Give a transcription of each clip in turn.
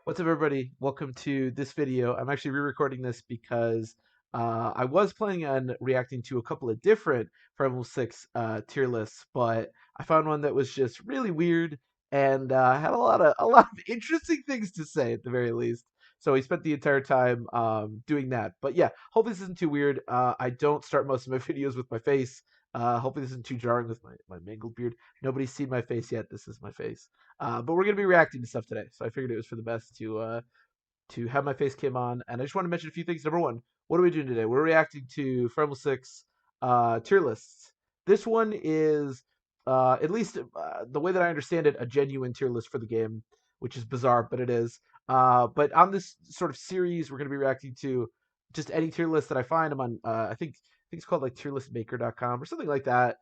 What's up, everybody? Welcome to this video. I'm actually re-recording this because I was planning on reacting to a couple of different Fire Emblem 6 tier lists, but I found one that was just really weird and had a lot of interesting things to say at the very least. So we spent the entire time doing that. But yeah, hope this isn't too weird. I don't start most of my videos with my face. Hopefully this isn't too jarring with my mangled beard. Nobody's seen my face yet. This is my face. But we're gonna be reacting to stuff today, so I figured it was for the best to have my face cam on. And I just want to mention a few things. Number one, what are we doing today? We're reacting to Fire Emblem 6 tier lists. This one is at least the way that I understand it, a genuine tier list for the game, which is bizarre, but it is. But on this sort of series, we're going to be reacting to just any tier list that I find. I'm on, I think it's called like tierlistmaker.com or something like that.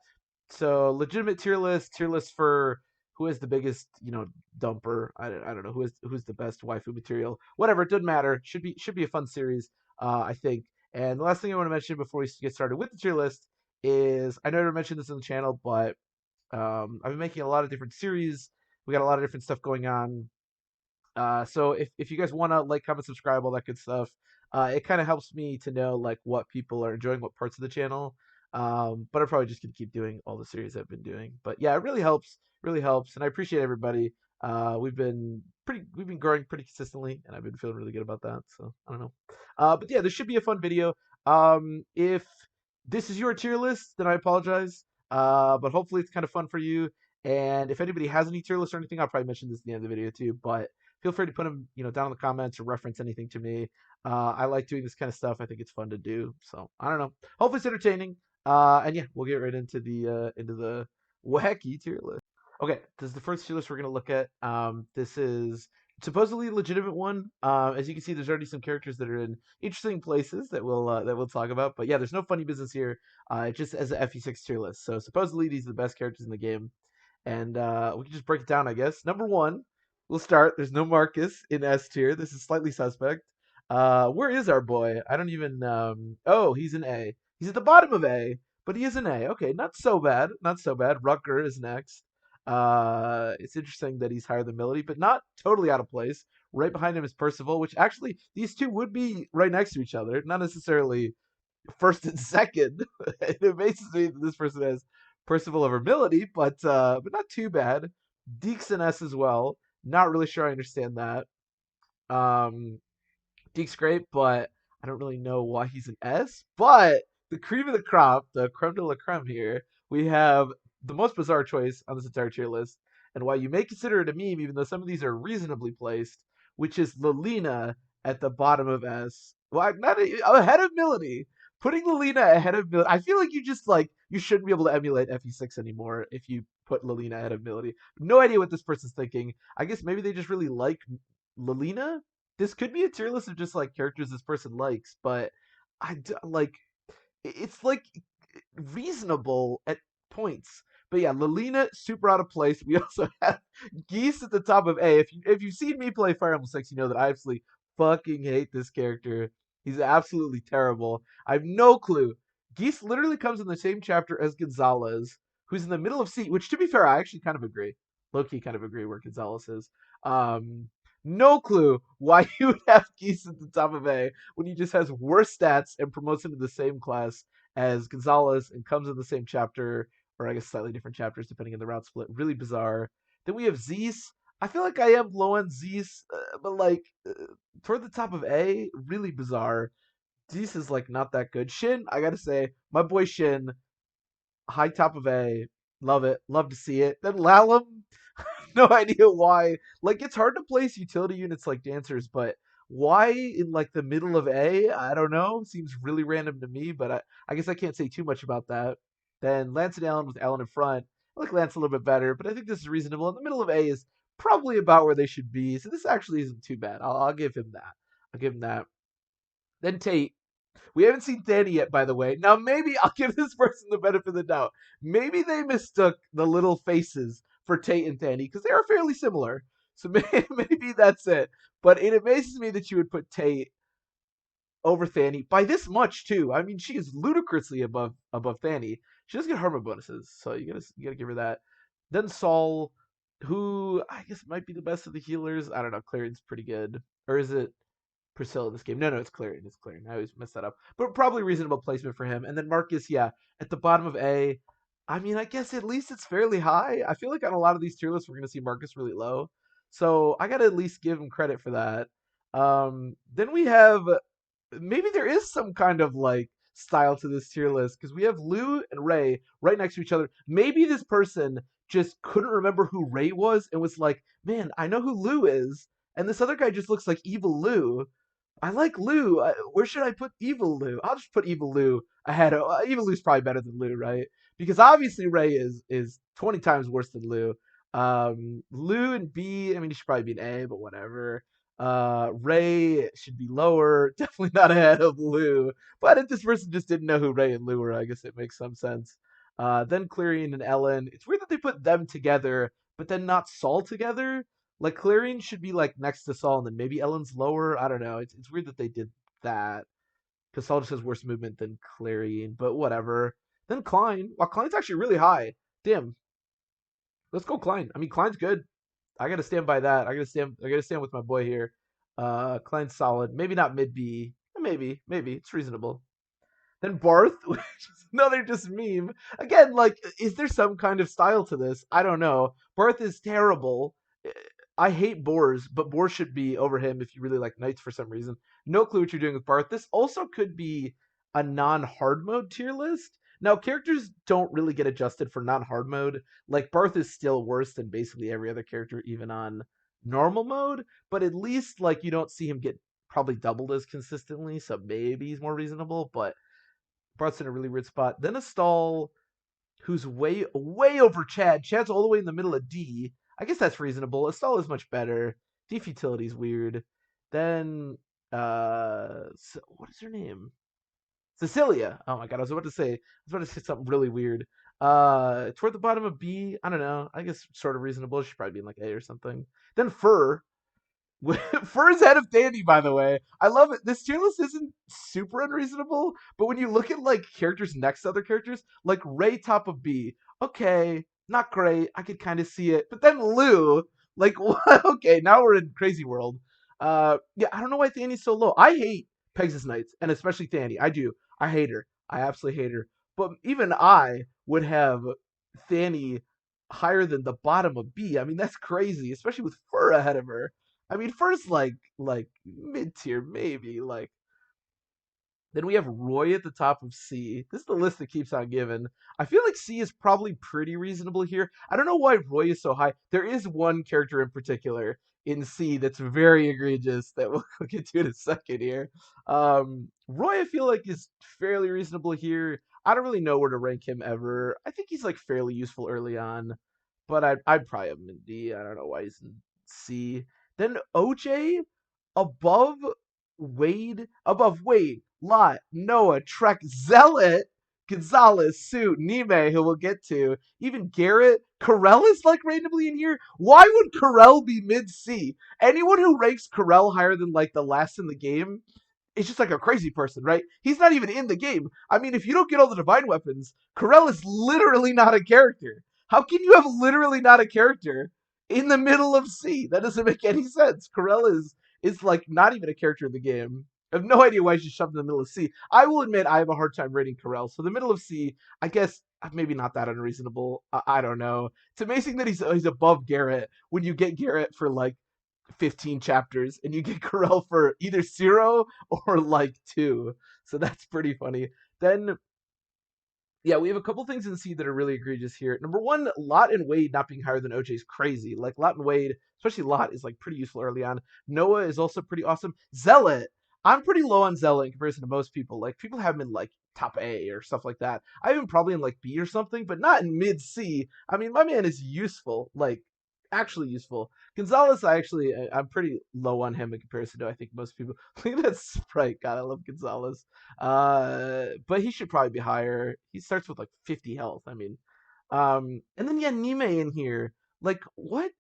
So legitimate tier list for who has the biggest, dumper. I don't know who's the best waifu material. Whatever, it doesn't matter. Should be a fun series, I think. And the last thing I want to mention before we get started with the tier list is I never mentioned this on the channel, but I've been making a lot of different series. We got a lot of different stuff going on. So if you guys want to like, comment, subscribe, all that good stuff, it kind of helps me to know like what people are enjoying, what parts of the channel. But I'm probably just gonna keep doing all the series I've been doing. But yeah, it really helps, and I appreciate everybody. We've been growing pretty consistently, and I've been feeling really good about that. So I don't know. But yeah, this should be a fun video. If this is your tier list, then I apologize. But hopefully it's kind of fun for you. And if anybody has any tier lists or anything, I'll probably mention this at the end of the video too. But feel free to put them, down in the comments or reference anything to me. I like doing this kind of stuff. I think it's fun to do. So I don't know. Hopefully it's entertaining. And yeah, we'll get right into the wacky tier list. Okay, this is the first tier list we're gonna look at. This is supposedly a legitimate one. As you can see, there's already some characters that are in interesting places that we'll talk about. But yeah, there's no funny business here. It just as a FE6 tier list. So supposedly these are the best characters in the game, and we can just break it down, I guess. Number one, we'll start. There's no Marcus in S tier. This is slightly suspect. Where is our boy? I don't even. Oh, he's an A. He's at the bottom of A, but he is an A. Okay, not so bad. Not so bad. Rucker is next. It's interesting that he's higher than Melody, but not totally out of place. Right behind him is Percival, which actually these two would be right next to each other, not necessarily first and second. It amazes me that this person has Percival over Melody, but not too bad. Deeks and S as well. Not really sure I understand that. Um, Deke's great, but I don't really know why he's an S. But the cream of the crop, the creme de la creme here, we have the most bizarre choice on this entire tier list, and why you may consider it a meme, even though some of these are reasonably placed, which is Lilina at the bottom of S. Well, not ahead of Melody. Putting Lilina ahead of Melody, I feel like you shouldn't be able to emulate FE6 anymore if you put Lilina ahead of Melody. No idea what this person's thinking. I guess maybe they just really like Lilina. This could be a tier list of just like characters this person likes, but like it's like reasonable at points. But yeah, Lilina super out of place. We also have Geese at the top of A. If you've seen me play Fire Emblem 6, you know that I absolutely fucking hate this character. He's absolutely terrible. I have no clue. Geese literally comes in the same chapter as Gonzalez, who's in the middle of C. Which, to be fair, I actually kind of agree. Low key, kind of agree where Gonzalez is. Um, no clue why you would have Geese at the top of A when he just has worse stats and promotes him to the same class as Gonzalez and comes in the same chapter, or I guess slightly different chapters depending on the route split. Really bizarre. Then we have Zeus. I feel like I am low on Zeus, but like toward the top of A, really bizarre. Zeus is like not that good. Shin, I gotta say, my boy Shin, high top of A, love it, love to see it. Then Lalum, no idea why. Like it's hard to place utility units like dancers, but why in like the middle of A? I don't know. Seems really random to me, but I guess I can't say too much about that. Then Lance and Allen with Allen in front. I like Lance a little bit better, but I think this is reasonable. In the middle of A is probably about where they should be, so this actually isn't too bad. I'll give him that. I'll give him that. Then Tate. We haven't seen Danny yet, by the way. Now, maybe I'll give this person the benefit of the doubt. Maybe they mistook the little faces for Tate and Danny because they are fairly similar. So maybe that's it. But it amazes me that you would put Tate over Fanny by this much too. I mean, she is ludicrously above Fanny. She does get harmony bonuses, so you gotta give her that. Then Saul. who I guess might be the best of the healers. I don't know. Clarion's pretty good. Or is it Priscilla in this game? No, no, it's Clarion. It's Clarion. I always mess that up. But probably reasonable placement for him. And then Marcus, yeah, at the bottom of A. I mean, I guess at least it's fairly high. I feel like on a lot of these tier lists, we're going to see Marcus really low. So I got to at least give him credit for that. Then we have maybe there is some kind of like style to this tier list because we have Lou and Ray right next to each other. Maybe this person just couldn't remember who Ray was and was like, man, I know who Lou is. And this other guy just looks like Evil Lou. I like Lou. Where should I put Evil Lou? I'll just put Evil Lou ahead of Evil Lou's probably better than Lou, right? Because obviously Ray is 20 times worse than Lou. Lou and B, I mean, he should probably be an A, but whatever. Ray should be lower, definitely not ahead of Lou. But if this person just didn't know who Ray and Lou were, I guess it makes some sense. Then Clarion and Ellen. It's weird that they put them together, but then not Saul together. Like Clarion should be like next to Saul, and then maybe Ellen's lower. I don't know. It's weird that they did that because Saul just has worse movement than Clarion, but whatever. Then Klein. Wow, Klein's actually really high. Damn. Let's go Klein. I mean, Klein's good. I gotta stand by that. I gotta stand with my boy here. Klein's solid. Maybe not mid B. Maybe it's reasonable. Then Barth, which is another just meme. Again, like, is there some kind of style to this? I don't know. Barth is terrible. I hate Boars, but Boars should be over him if you really like Knights for some reason. No clue what you're doing with Barth. This also could be a non-hard mode tier list. Now, characters don't really get adjusted for non-hard mode. Like, Barth is still worse than basically every other character, even on normal mode, but at least, like, you don't see him get probably doubled as consistently, so maybe he's more reasonable, but Barth's in a really weird spot. Then a stall who's way over Chad. Chad's all the way in the middle of D. I guess that's reasonable. Estelle is much better. D futility is weird. Then what is her name? Cecilia. Oh my god, I was about to say something really weird. Toward the bottom of B, I don't know. I guess sort of reasonable. She'd probably be in like A or something. Then Fur. Fur's head of Dandy, by the way. I love it. This tier list isn't super unreasonable, but when you look at like characters next to other characters, like Ray top of B, okay, not great. I could kind of see it. But then Lou, like what? Okay, now we're in crazy world. Yeah, I don't know why Thanny's so low. I hate Pegasus Knights, and especially Thanny. I do. I hate her. I absolutely hate her. But even I would have Thanny higher than the bottom of B. I mean, that's crazy, especially with Fur ahead of her. I mean, first like mid tier maybe. Like then we have Roy at the top of C. This is the list that keeps on giving. I feel like C is probably pretty reasonable here. I don't know why Roy is so high. There is one character in particular in C that's very egregious that we'll get to in a second here. Roy, I feel like is fairly reasonable here. I don't really know where to rank him ever. I think he's like fairly useful early on, but I'd probably have him in D. I don't know why he's in C. Then OJ above Wade, Lot, Noah, Trek, Zealot, Gonzalez, Sue, Nime, who we'll get to, even Garrett. Corell is like randomly in here. Why would Corell be mid C? Anyone who ranks Corell higher than like the last in the game is just like a crazy person, right? He's not even in the game. I mean, if you don't get all the divine weapons, Corell is literally not a character. How can you have literally not a character in the middle of C? That doesn't make any sense. Corell is like not even a character in the game. I have no idea why she's shoved in the middle of C. I will admit I have a hard time rating Corell. So the middle of C, I guess maybe not that unreasonable. I don't know. It's amazing that he's above Garrett when you get Garrett for like 15 chapters and you get Corell for either 0 or like 2. So that's pretty funny. Then yeah, we have a couple things in C that are really egregious here. Number one, Lot and Wade not being higher than OJ is crazy. Like Lot and Wade, especially Lot, is like pretty useful early on. Noah is also pretty awesome. Zealot, I'm pretty low on Zealot in comparison to most people. Like people have him in like top A or stuff like that. I have him probably in like B or something, but not in mid C. I mean, my man is useful, like actually useful. Gonzalez, I'm pretty low on him in comparison to I think most people. Look at that sprite. God, I love Gonzalez. But he should probably be higher. He starts with like 50 health. I mean, and then yeah, Nime in here. Like what?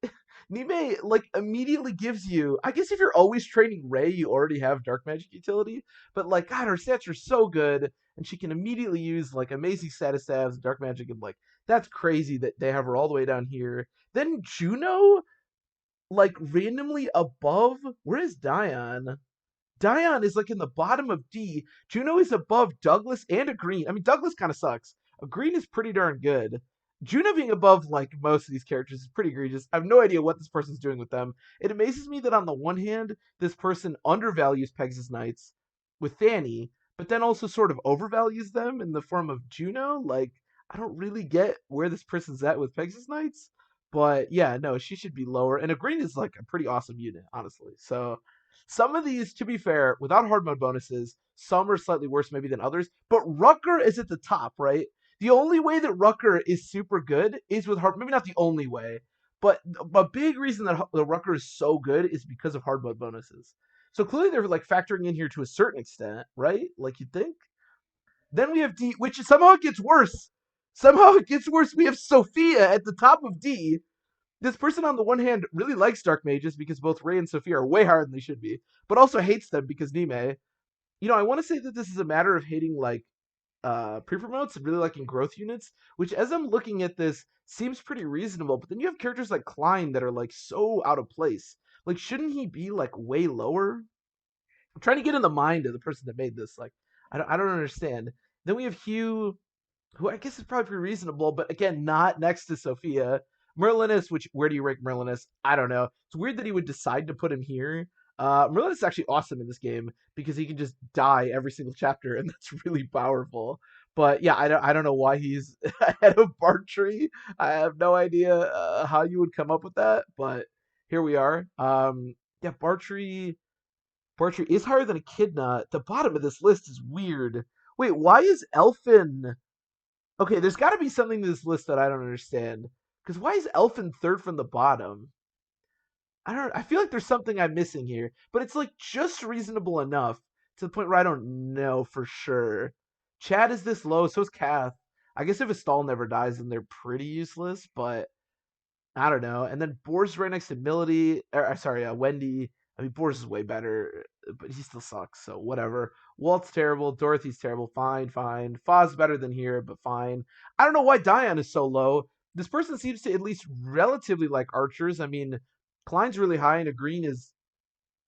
Nime like immediately gives you. I guess if you're always training Ray, you already have dark magic utility. But like, God, her stats are so good, and she can immediately use like amazing status stabs, dark magic, and like that's crazy that they have her all the way down here. Then Juno, like randomly above. Where is Dion? Dion is like in the bottom of D. Juno is above Douglas and a green. I mean, Douglas kind of sucks. A green is pretty darn good. Juno being above like most of these characters is pretty egregious. I have no idea what this person's doing with them. It amazes me that on the one hand, this person undervalues Pegasus Knights with Fanny, but then also sort of overvalues them in the form of Juno. Like, I don't really get where this person's at with Pegasus Knights. But yeah, no, she should be lower. And a green is like a pretty awesome unit, honestly. So some of these, to be fair, without hard mode bonuses, some are slightly worse maybe than others. But Rucker is at the top, right? The only way that Rucker is super good is with hard. Maybe not the only way, but a big reason that the Rucker is so good is because of hard mode bonuses. So clearly they're like factoring in here to a certain extent, right? Like you'd think. Then we have D, which somehow it gets worse. Somehow it gets worse. We have Sophia at the top of D. This person, on the one hand, really likes Dark Mages because both Ray and Sophia are way higher than they should be, but also hates them because Nime. I want to say that this is a matter of hating like pre-promotes and really liking growth units, which as I'm looking at this seems pretty reasonable. But then you have characters like Klein that are like so out of place. Like, shouldn't he be like way lower? I'm trying to get in the mind of the person that made this. Like, I don't understand. Then we have Hugh, who I guess is probably pretty reasonable, but again, not next to Sophia. Merlinus, which where do you rank Merlinus? I don't know. It's weird that he would decide to put him here. Merlinus is actually awesome in this game because he can just die every single chapter, and that's really powerful. But yeah, I don't know why he's ahead of Bartree. I have no idea how you would come up with that, but here we are. Yeah, Bartree is higher than Echidna. The bottom of this list is weird. Wait, why is Elfin? Okay, there's got to be something to this list that I don't understand. Because why is Elfin third from the bottom? I don't. I feel like there's something I'm missing here, but it's like just reasonable enough to the point where I don't know for sure. Chad is this low, so is Kath. I guess if a stall never dies, then they're pretty useless. But I don't know. And then Boar's right next to Milady. Sorry, Wendy. I mean, Boar's is way better, but he still sucks. So whatever. Walt's terrible. Dorothy's terrible. Fine, fine. Foz better than here, but fine. I don't know why Dion is so low. This person seems to at least relatively like archers. I mean, Klein's really high, and a green is,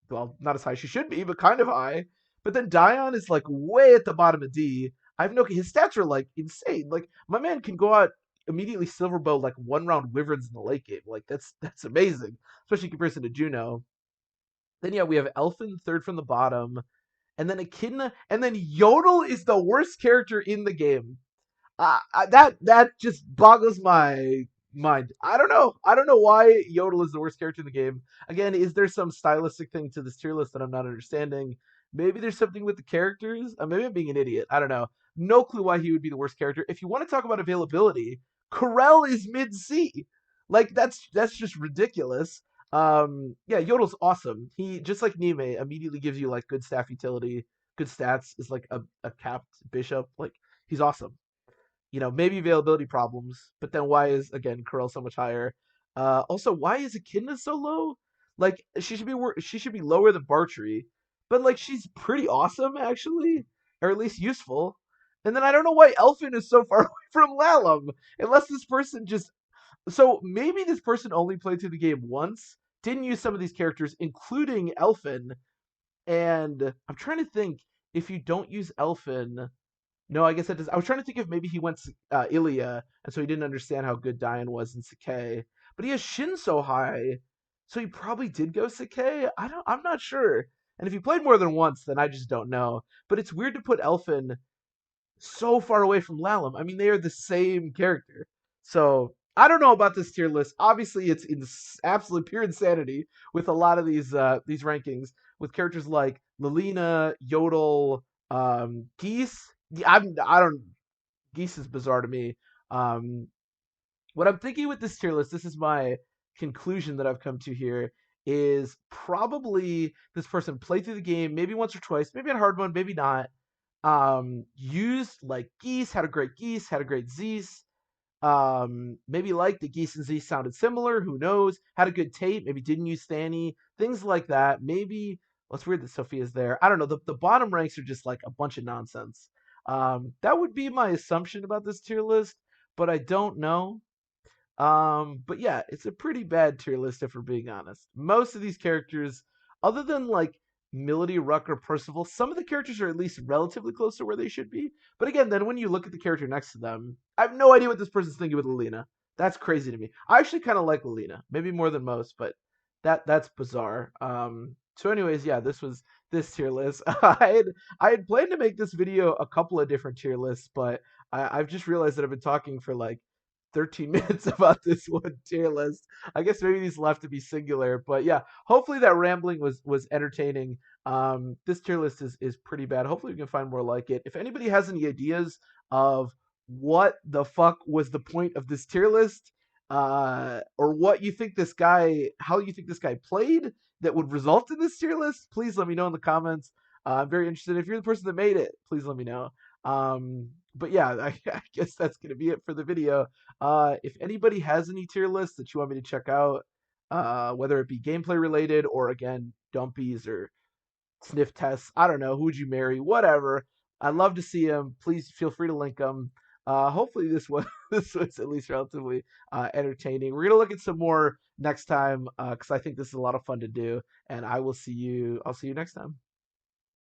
well, not as high as she should be, but kind of high. But then Dion is like way at the bottom of D. I have no. His stats are like insane. Like my man can go out immediately silverbow like one round wyverns in the late game. Like that's amazing, especially in comparison to Juno. Then yeah, we have Elfin third from the bottom, and then Echidna, and then Yodel is the worst character in the game. That just boggles my mind. I don't know. I don't know why Yodel is the worst character in the game. Again, is there some stylistic thing to this tier list that I'm not understanding? Maybe there's something with the characters. Maybe I'm being an idiot. I don't know. No clue why he would be the worst character. If you want to talk about availability, Corel is mid C. Like that's just ridiculous. Yeah, Yodel's awesome. He, just like Nime, immediately gives you like good staff utility, good stats. Is like a capped bishop. Like he's awesome. Maybe availability problems, but then why is again Corel so much higher? Also, why is Echidna so low? Like she should be lower than Bartree, but like she's pretty awesome actually, or at least useful. And then I don't know why Elfin is so far away from Lalum, unless this person just, so maybe this person only played through the game once, didn't use some of these characters, including Elfin, and I'm trying to think if you don't use Elfin. No, I guess that does. I was trying to think if maybe he went Ilya, and so he didn't understand how good Dian was in Sakai. But he has Shin so high, so he probably did go Sakai. I'm not sure. And if he played more than once, then I just don't know. But it's weird to put Elfin so far away from Lalum. I mean, they are the same character. So I don't know about this tier list. Obviously, it's absolute pure insanity with a lot of these rankings with characters like Lilina, Yodel, Geese. I don't. Geese is bizarre to me. Um, what I'm thinking with this tier list, this is my conclusion that I've come to here, is probably this person played through the game maybe once or twice, maybe on hard mode, maybe not. Used like Geese, had a great Geese, had a great Zeus. Maybe like the Geese and Zeus sounded similar. Who knows? Had a good tape. Maybe didn't use Fanny. Things like that. Maybe. Well, it's weird that Sophia's there. I don't know. The bottom ranks are just like a bunch of nonsense. That would be my assumption about this tier list, but I don't know. But yeah, it's a pretty bad tier list if we're being honest. Most of these characters, other than like Milady, Ruck, or Percival, some of the characters are at least relatively close to where they should be. But again, then when you look at the character next to them, I have no idea what this person's thinking with Lilina. That's crazy to me. I actually kind of like Lilina, maybe more than most, but that's bizarre. So anyways, yeah, this was this tier list. I had planned to make this video a couple of different tier lists, but I've just realized that I've been talking for like 13 minutes about this one tier list. I guess maybe these will have to be singular, but yeah, hopefully that rambling was entertaining. This tier list is pretty bad. Hopefully we can find more like it. If anybody has any ideas of what the fuck was the point of this tier list, or what you think this guy, how you think this guy played that would result in this tier list, please let me know in the comments. I'm very interested. If you're the person that made it, please let me know. But yeah, I guess that's gonna be it for the video. If anybody has any tier lists that you want me to check out, whether it be gameplay related or again dumpies or sniff tests, I don't know, who would you marry, whatever. I'd love to see them. Please feel free to link them. Hopefully this was this was at least relatively entertaining. We're gonna look at some more next time because I think this is a lot of fun to do. And I will see you. I'll see you next time.